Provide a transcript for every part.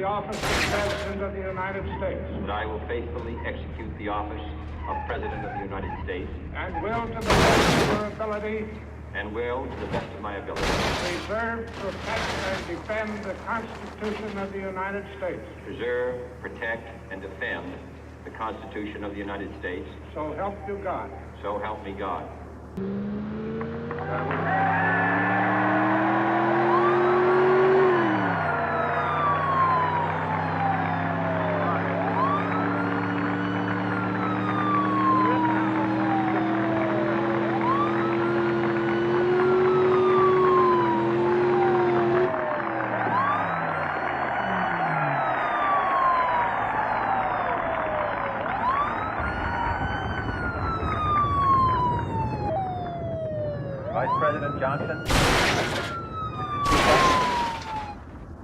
the office of President of the United States. That I will faithfully execute the office of President of the United States. And will, to the best of your ability, And will, to the best of my ability, preserve, protect, and defend the Constitution of the United States. preserve, protect, and defend the Constitution of the United States. So help you God. So help me God. Vice President Johnson,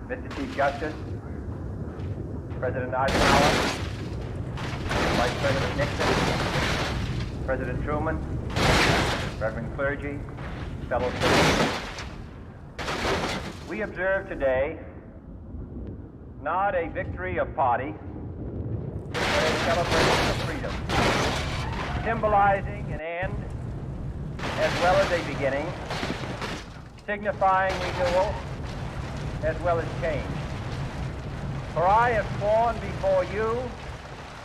Mr. Chief Justice, President Eisenhower, Vice President Nixon, President Truman, Reverend clergy, fellow citizens. We observe today not a victory of party, but a celebration of freedom, symbolizing an end as well as a beginning, signifying renewal as well as change. For I have sworn before you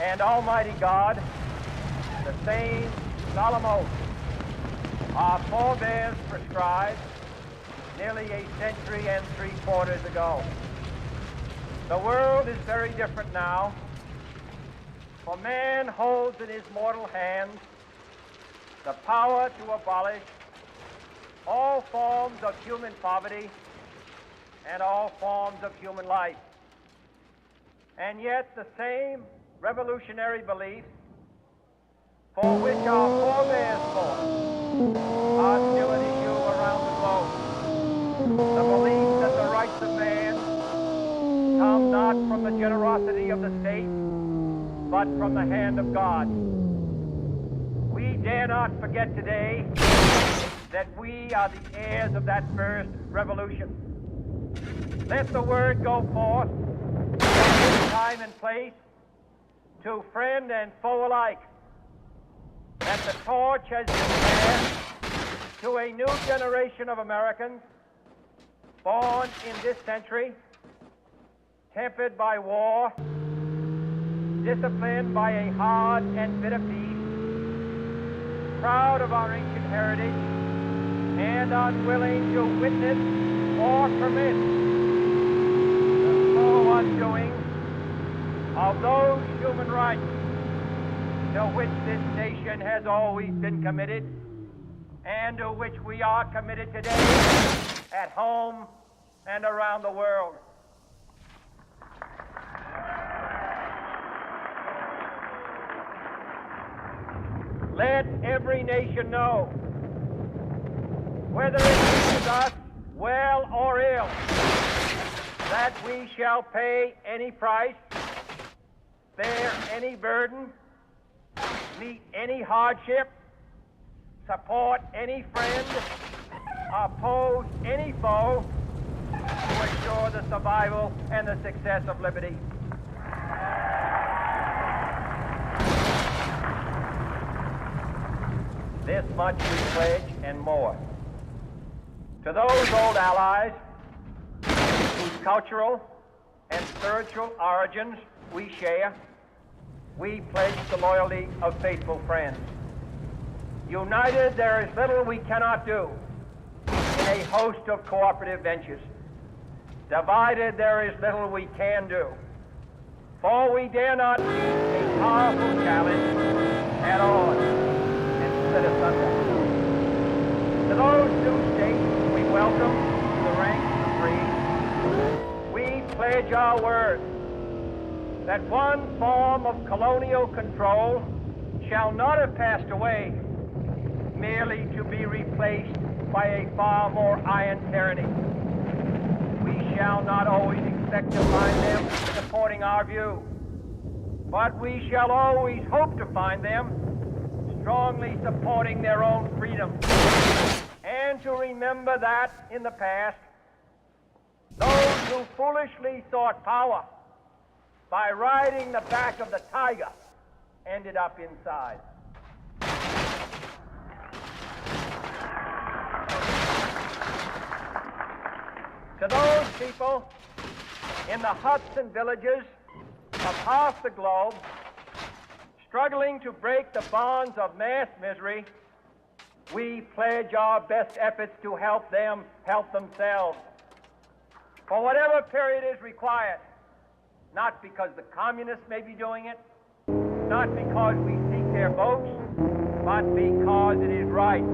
and Almighty God the same solemn oath our forebears prescribed nearly a century and 3/4 ago. The world is very different now, for man holds in his mortal hands the power to abolish all forms of human poverty and all forms of human life. And yet the same revolutionary beliefs for which our forebears fought are still an issue around the globe. The belief that the rights of man come not from the generosity of the state, but from the hand of God. We dare not forget today that we are the heirs of that first revolution. Let the word go forth from this time and place to friend and foe alike that the torch has been passed to a new generation of Americans born in this century, tempered by war, disciplined by a hard and bitter peace, proud of our ancient heritage, and unwilling to witness or permit the slow undoing of those human rights to which this nation has always been committed and to which we are committed today at home and around the world. Let every nation know, whether it reaches us well or ill, that we shall pay any price, bear any burden, meet any hardship, support any friend, oppose any foe to ensure the survival and the success of liberty. This much we pledge and more. To those old allies whose cultural and spiritual origins we share, we pledge the loyalty of faithful friends. United, there is little we cannot do in a host of cooperative ventures. Divided, there is little we can do, for we dare not meet a powerful challenge at odds and split asunder. To those new states we welcome to the ranks of the free, we pledge our word that one form of colonial control shall not have passed away, merely to be replaced by a far more iron tyranny. We shall not always expect to find them supporting our view, but we shall always hope to find them strongly supporting their own freedom, and to remember that in the past, those who foolishly sought power by riding the back of the tiger, ended up inside. To those people in the huts and villages of half the globe, struggling to break the bonds of mass misery, we pledge our best efforts to help them help themselves. For whatever period is required, not because the communists may be doing it, not because we seek their votes, but because it is right.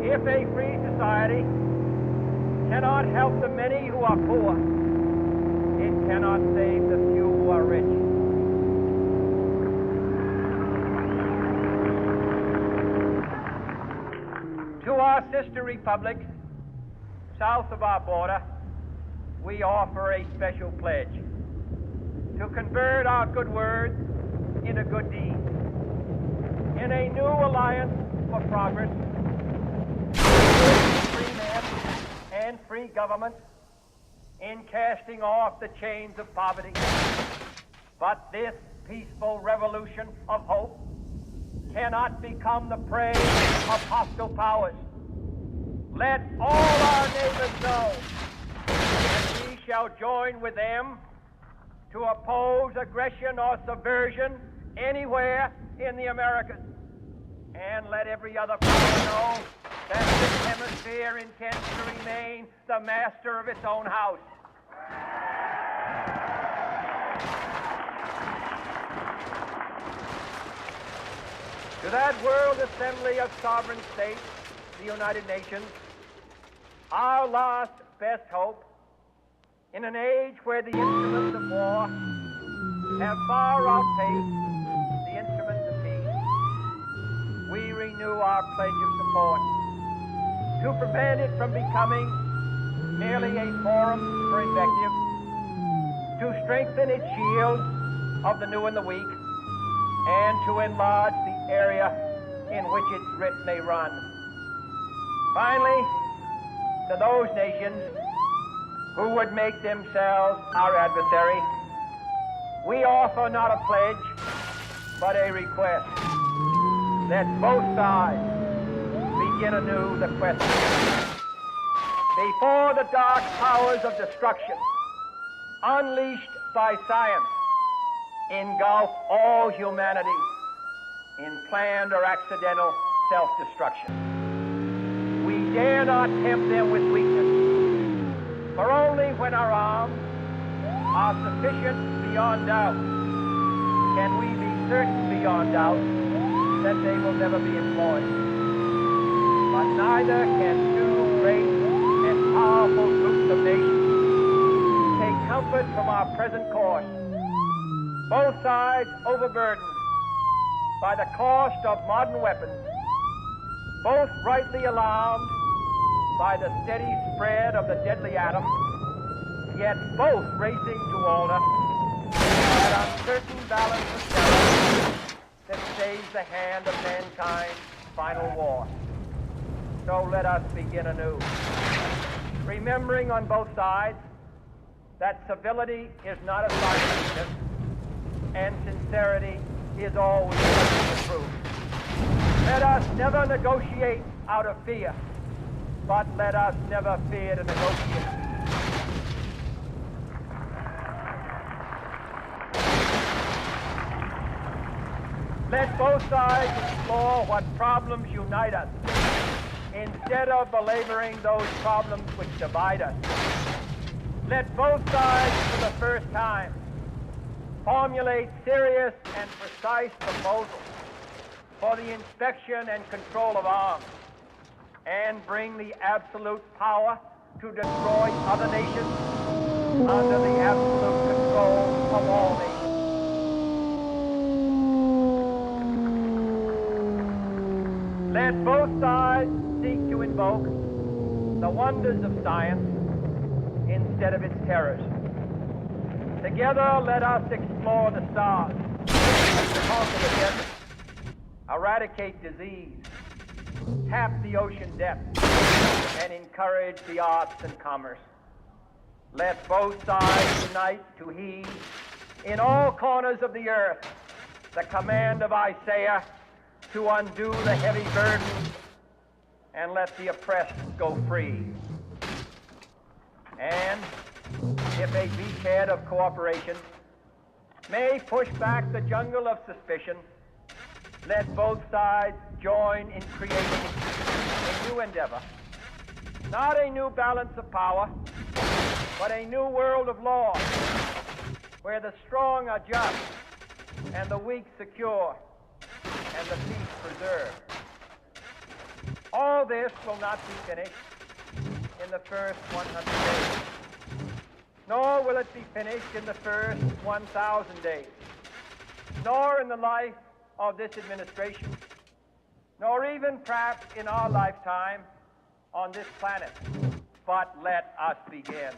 If a free society cannot help the many who are poor, it cannot save the few who are rich. To our sister republics, south of our border, we offer a special pledge to convert our good words into good deeds. In a new alliance for progress, free men and free government, in casting off the chains of poverty. But this peaceful revolution of hope cannot become the prey of hostile powers. Let all our neighbors know that we shall join with them to oppose aggression or subversion anywhere in the Americas. And let every other power know that this hemisphere intends to remain the master of its own house. To that World Assembly of Sovereign States, the United Nations, our last best hope, in an age where the instruments of war have far outpaced the instruments of peace, we renew our pledge of support to prevent it from becoming merely a forum for invective, to strengthen its shields of the new and the weak, and to enlarge the area in which its writ may run. Finally, to those nations who would make themselves our adversary, we offer not a pledge, but a request. Let both sides begin anew the question. Before the dark powers of destruction, unleashed by science, engulf all humanity in planned or accidental self-destruction. We dare not tempt them with weakness, for only when our arms are sufficient beyond doubt can we be certain beyond doubt that they will never be employed. But neither can two great and powerful groups of nations take comfort from our present course, both sides overburdened by the cost of modern weapons, both rightly alarmed by the steady spread of the deadly atom, yet both racing to alter that uncertain balance of terror that stays the hand of mankind's final war. So let us begin anew, remembering on both sides that civility is not a sign of weakness, and sincerity is always the truth. Let us never negotiate out of fear, but let us never fear to negotiate. Let both sides explore what problems unite us, instead of belaboring those problems which divide us. Let both sides, for the first time, formulate serious and precise proposals for the inspection and control of arms, and bring the absolute power to destroy other nations under the absolute control of all nations. Let both sides seek to invoke the wonders of science instead of its terrors. Together, let us explore the stars, conquer the desert, eradicate disease, tap the ocean depths, and encourage the arts and commerce. Let both sides unite to heed in all corners of the earth the command of Isaiah to undo the heavy burden and let the oppressed go free. And if a beachhead of cooperation may push back the jungle of suspicion, let both sides join in creating a new endeavor, not a new balance of power, but a new world of law, where the strong are just and the weak secure and the peace preserved. All this will not be finished in the first 100 days, nor will it be finished in the first 1,000 days, nor in the life of this administration, nor even perhaps in our lifetime on this planet. But let us begin.